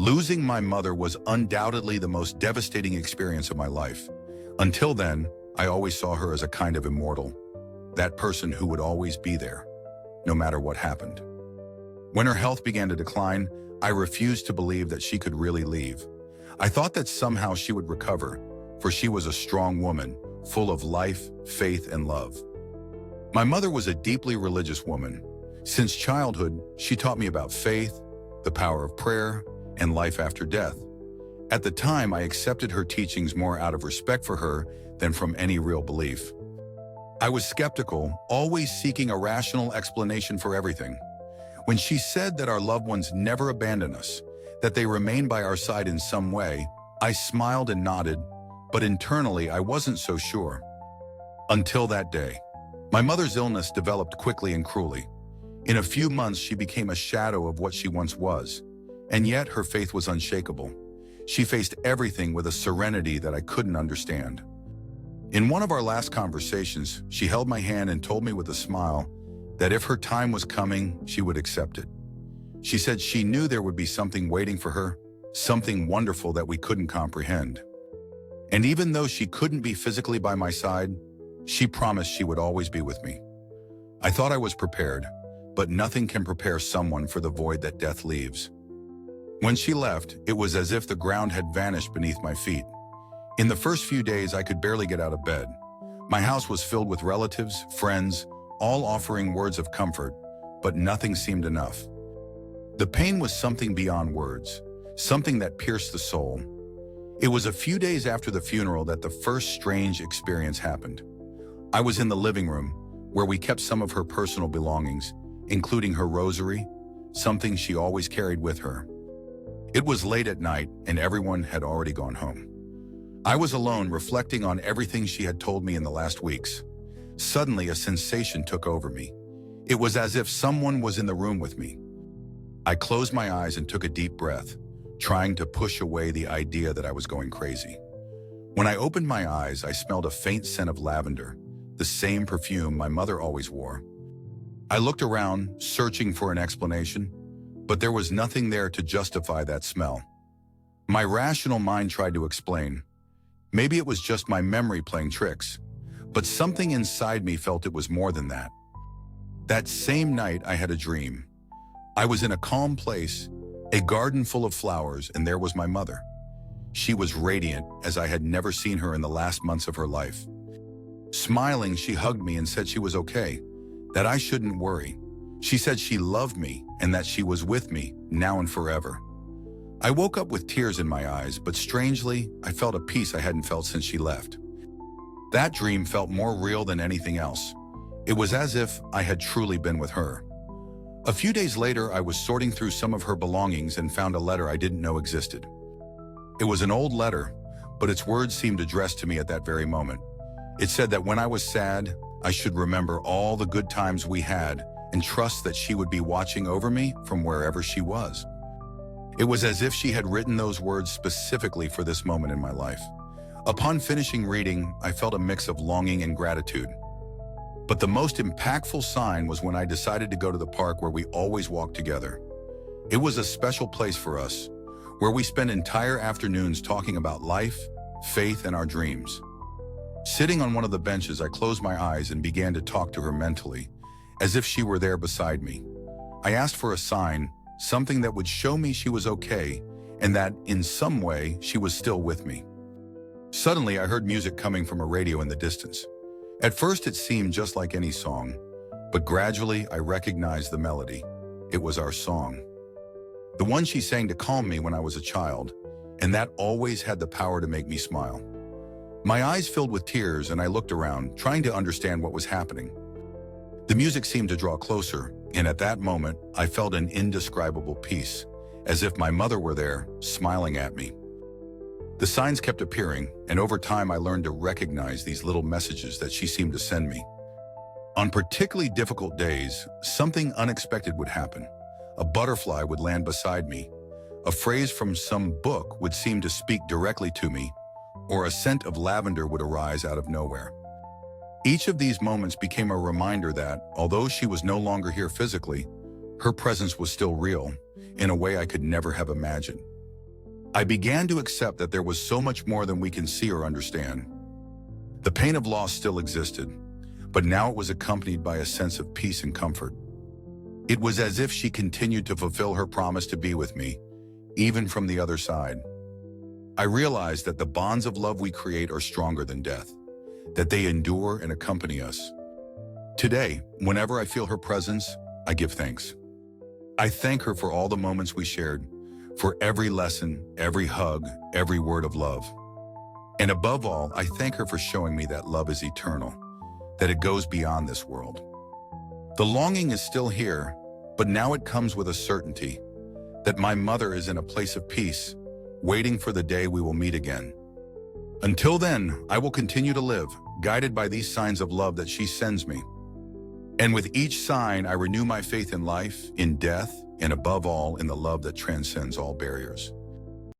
Losing my mother was undoubtedly the most devastating experience of my life. Until then, I always saw her as a kind of immortal, that person who would always be there, no matter what happened. When her health began to decline, I refused to believe that she could really leave. I thought that somehow she would recover, for she was a strong woman, full of life, faith, and love. My mother was a deeply religious woman. Since childhood, she taught me about faith, the power of prayer, and life after death. At the time, I accepted her teachings more out of respect for her than from any real belief. I was skeptical, always seeking a rational explanation for everything. When she said that our loved ones never abandon us, that they remain by our side in some way, I smiled and nodded, but internally I wasn't so sure. Until that day. My mother's illness developed quickly and cruelly. In a few months, she became a shadow of what she once was. And yet her faith was unshakable. She faced everything with a serenity that I couldn't understand. In one of our last conversations, she held my hand and told me with a smile that if her time was coming, she would accept it. She said she knew there would be something waiting for her, something wonderful that we couldn't comprehend. And even though she couldn't be physically by my side, she promised she would always be with me. I thought I was prepared, but nothing can prepare someone for the void that death leaves. When she left, it was as if the ground had vanished beneath my feet. In the first few days, I could barely get out of bed. My house was filled with relatives, friends, all offering words of comfort, but nothing seemed enough. The pain was something beyond words, something that pierced the soul. It was a few days after the funeral that the first strange experience happened. I was in the living room, where we kept some of her personal belongings, including her rosary, something she always carried with her. It was late at night, and everyone had already gone home. I was alone, reflecting on everything she had told me in the last weeks. Suddenly, a sensation took over me. It was as if someone was in the room with me. I closed my eyes and took a deep breath, trying to push away the idea that I was going crazy. When I opened my eyes, I smelled a faint scent of lavender, the same perfume my mother always wore. I looked around, searching for an explanation, but there was nothing there to justify that smell. My rational mind tried to explain. Maybe it was just my memory playing tricks, but something inside me felt it was more than that. That same night, I had a dream. I was in a calm place, a garden full of flowers, and there was my mother. She was radiant, as I had never seen her in the last months of her life. Smiling, she hugged me and said she was okay, that I shouldn't worry. She said she loved me and that she was with me now and forever. I woke up with tears in my eyes, but strangely, I felt a peace I hadn't felt since she left. That dream felt more real than anything else. It was as if I had truly been with her. A few days later, I was sorting through some of her belongings and found a letter I didn't know existed. It was an old letter, but its words seemed addressed to me at that very moment. It said that when I was sad, I should remember all the good times we had and trust that she would be watching over me from wherever she was. It was as if she had written those words specifically for this moment in my life. Upon finishing reading, I felt a mix of longing and gratitude. But the most impactful sign was when I decided to go to the park where we always walked together. It was a special place for us, where we spent entire afternoons talking about life, faith, and our dreams. Sitting on one of the benches, I closed my eyes and began to talk to her mentally, as if she were there beside me. I asked for a sign, something that would show me she was okay, and that, in some way, she was still with me. Suddenly, I heard music coming from a radio in the distance. At first, it seemed just like any song, but gradually, I recognized the melody. It was our song. The one she sang to calm me when I was a child, and that always had the power to make me smile. My eyes filled with tears, and I looked around, trying to understand what was happening. The music seemed to draw closer, and at that moment, I felt an indescribable peace, as if my mother were there, smiling at me. The signs kept appearing, and over time I learned to recognize these little messages that she seemed to send me. On particularly difficult days, something unexpected would happen. A butterfly would land beside me. A phrase from some book would seem to speak directly to me, or a scent of lavender would arise out of nowhere. Each of these moments became a reminder that, although she was no longer here physically, her presence was still real, in a way I could never have imagined. I began to accept that there was so much more than we can see or understand. The pain of loss still existed, but now it was accompanied by a sense of peace and comfort. It was as if she continued to fulfill her promise to be with me, even from the other side. I realized that the bonds of love we create are stronger than death, that they endure and accompany us. Today, whenever I feel her presence, I give thanks. I thank her for all the moments we shared, for every lesson, every hug, every word of love. And above all, I thank her for showing me that love is eternal, that it goes beyond this world. The longing is still here, but now it comes with a certainty that my mother is in a place of peace, waiting for the day we will meet again. Until then, I will continue to live, guided by these signs of love that she sends me. And with each sign, I renew my faith in life, in death, and above all, in the love that transcends all barriers.